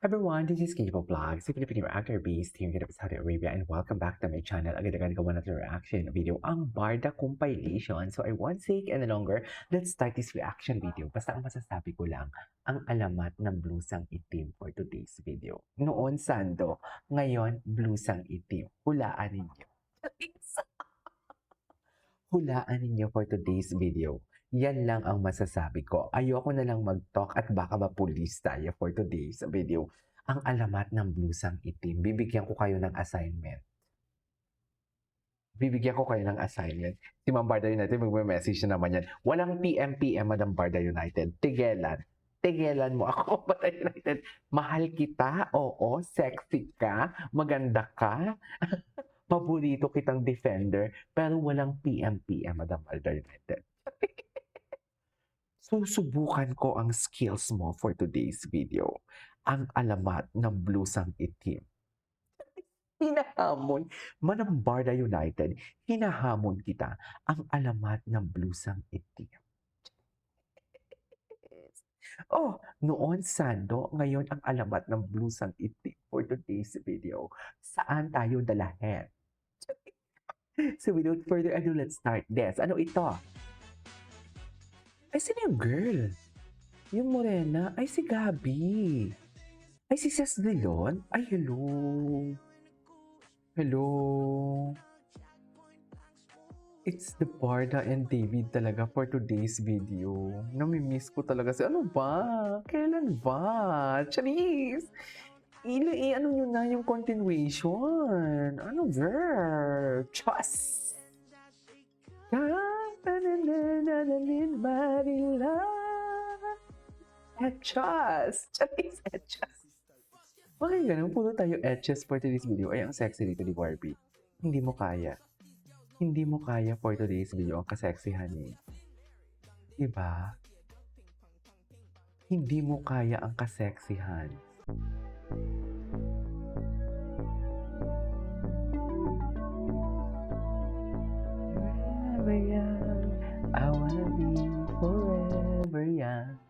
Everyone, this is Kipo Vlogs, a Filipino actor based here in Saudi Arabia, and welcome back to my channel. Agad-agad gawa natin reaction video, ang Barda Compilation. So I won't take any longer, let's start this reaction video. Basta ang masasabi ko lang, ang alamat ng blusang itim for today's video. Noon sando, ngayon blusang itim. Hulaan ninyo. Hulaan ninyo for today's video. Yan lang ang masasabi ko. Ayoko na lang mag-talk at baka mapulis tayo for today's video. Ang alamat ng blusang itim. Bibigyan ko kayo ng assignment. Si Ma'am Barda United, mag-message na naman yan. Walang PM, Madam Barda United. Tigelan mo ako, Barda United. Mahal kita, oo, sexy ka, maganda ka. Paborito kitang defender, pero walang PM, Madam Barda United. Susubukan ko ang skills mo for today's video. Ang alamat ng blusang itim. Hinahamon, Madam Barda United, hinahamon kita ang alamat ng blusang itim. Oh, noon sando, ngayon ang alamat ng blusang itim for today's video. Saan tayo dalahin? So without further ado, let's start this. Ano ito? Ay, sino yung girl? Yung morena? Ay, si Gabi. Ay, si Ses Delon? Ay, hello. Hello. It's the Barda and David talaga for today's video. Namimiss ko talaga si ano ba? Kailan ba? Charis! Ano nyo na yung continuation? Ano, girl? Chas! Etchas! Charis, etchas! Bakit ganun? Puno tayo etches for today's video. Ay, ang sexy dito ni Barbie. Hindi mo kaya. Hindi mo kaya for today's video ang kasexihan niya. Diba? Hindi mo kaya ang kasexihan. Forever young, I wanna be forever young.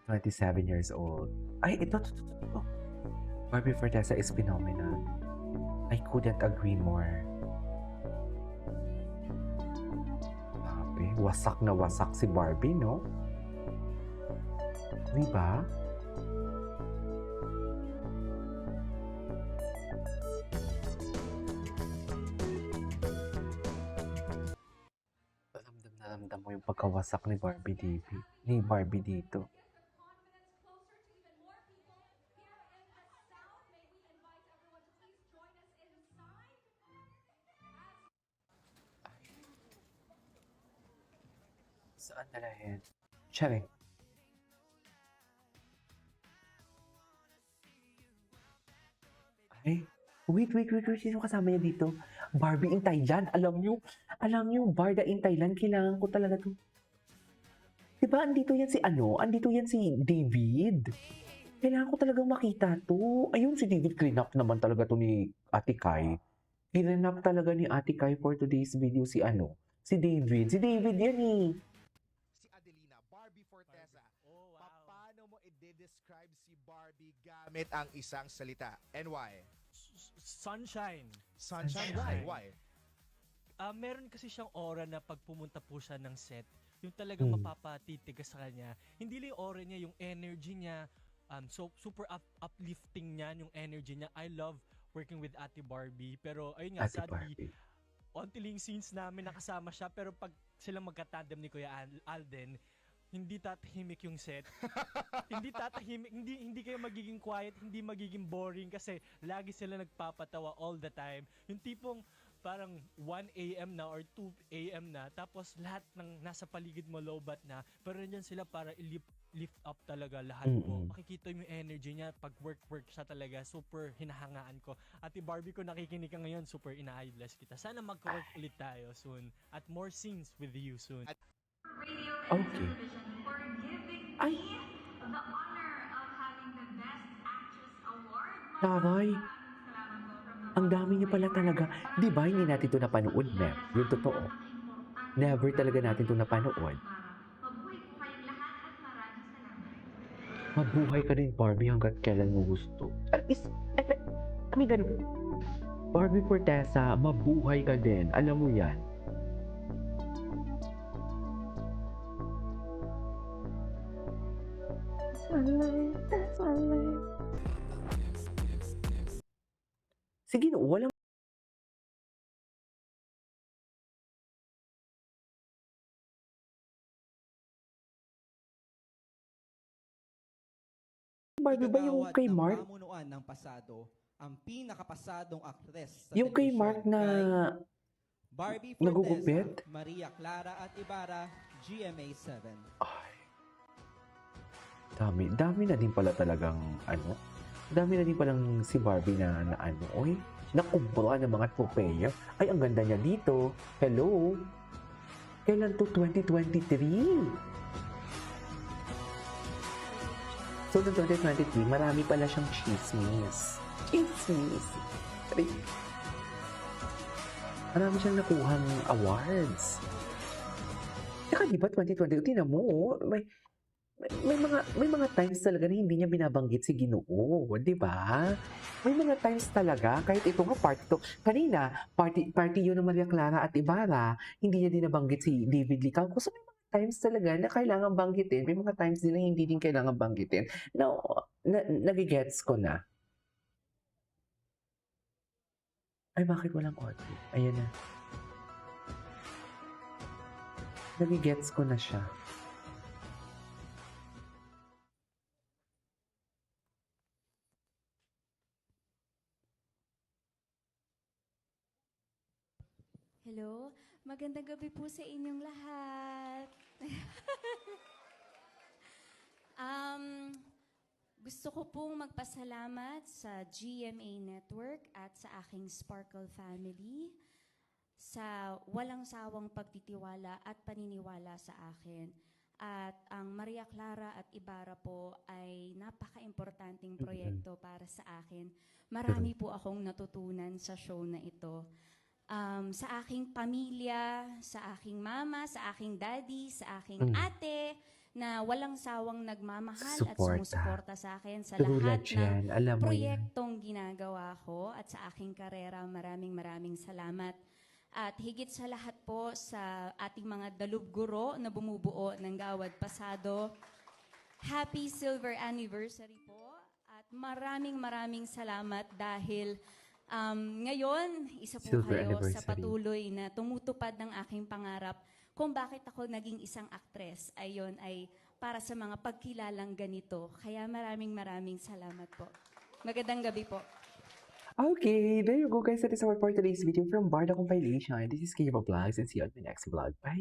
27 years old. Ay, ito. Barbie Fortesa is phenomenal. I couldn't agree more. Grabe, wasak na wasak si Barbie, no? Diba? Ramdam na ramdam mo yung pagkawasak ni Barbie dito. Saan dalahin? Charing. Ay, wait. Sino kasama niya dito? Barbie in Thailand. Alam niyo, Barda in Thailand. Kailangan ko talaga to. Diba, andito yan si David. Kailangan ko talagang makita to. Ayun, si David, clean-up naman talaga to ni Ate Kai. Clean-up talaga ni Ate Kai for today's video si David. Si David yan eh. Si Adelina, Barbie Fortesa. Oh, wow. Paano mo i-describe si Barbie gamit ang isang salita? And why? Sunshine. Sunshine. Why? Meron kasi siyang aura na pag pumunta po siya ng set, yung talagang mapapatitigas sa kanya. Hindi lang yung aura niya, yung energy niya, so super uplifting niya, yung energy niya. I love working with Ate Barbie. Pero ayun nga, sadly, ontiling scenes namin nakasama siya, pero pag silang magka-tandem ni Kuya Alden, hindi tatahimik yung set. Hindi tatahimik, hindi kayo magiging quiet, hindi magiging boring kasi lagi sila nagpapatawa all the time. Yung tipong parang 1 AM na or 2 AM na, tapos lahat ng nasa paligid mo lowbat na, pero nandiyan sila para lift up talaga lahat mo. Makikita mo yung energy niya, pag work siya talaga, super hinahangaan ko. Ate Barbie, ko nakikinig ka ngayon, super ina-idolize kita. Sana mag-work ulit tayo soon at more scenes with you soon. Okay. For giving Ay, me the honor of having the Best Actress Award. taray. Salamat po from the Ang dami niyo pala talaga. Di ba hindi natin ito napanood, Mem? Yung totoo. Never talaga natin ito napanood. Mabuhay po kayong lahat at maraming salamat. Mabuhay ka din, Barbie, hanggat kailan mo gusto. At is, I mean, ganun. Barbie Fortesa, mabuhay ka din. Alam mo yan. That's my life. Sige, no, walang Barbie ba yung Igagawad kay ng Mark? pamunuan ng pasado ang pinakapasadong aktres sa Yung kay telebisyon Mark na kay Barbie nagugupit? Fortesa, Maria Clara at Ibarra, GMA7. Ay, dami na din pala talagang ano. Dami na din palang si Barbie na ano. Oy, nakumbura ng mga tropeya. Ay, ang ganda niya dito. Hello? Kailan to? 2023? So, noong 2023, marami pala siyang chismis. Chismis. Ay. Marami siyang nakuhang awards. Saka diba 2020, tingnan mo, oh, may mga times talaga na hindi niya binabanggit si Ginoo, di ba? May mga times talaga, kahit ito nga party to. Kanina, party yun ng Maria Clara at Ibarra, hindi niya din nabanggit si David Licauco. So may mga times talaga na kailangan banggitin, may mga times din na hindi din kailangan banggitin. Now, nagigets ko na. Ay, bakit walang audio? Ayan na. Nagigets ko na siya. Hello, magandang gabi po sa inyong lahat. Gusto ko pong magpasalamat sa GMA Network at sa aking Sparkle family sa walang sawang pagtitiwala at paniniwala sa akin. At ang Maria Clara at Ibarra po ay napaka-importanting proyekto para sa akin. Marami po akong natutunan sa show na ito. Sa aking pamilya, sa aking mama, sa aking daddy, sa aking ate, na walang sawang nagmamahal at Suporta. sumusuporta sa akin sa Tulad lahat ng yan, alam mo yan. proyektong ginagawa ko at sa aking karera. Maraming salamat. At higit sa lahat po sa ating mga dalubguro na bumubuo ng Gawad Pasado, happy silver anniversary po at maraming salamat dahil ngayon, isa po Silver kayo sa anniversary. patuloy na tumutupad ng aking pangarap kung bakit ako naging isang aktres. Ayon ay para sa mga pagkilalang ganito. Kaya maraming salamat po. Magandang gabi po. Okay, there you go guys. That is our for today's video from Barda Compilation. This is Kaya Vlogs and see you on the next vlog. Bye!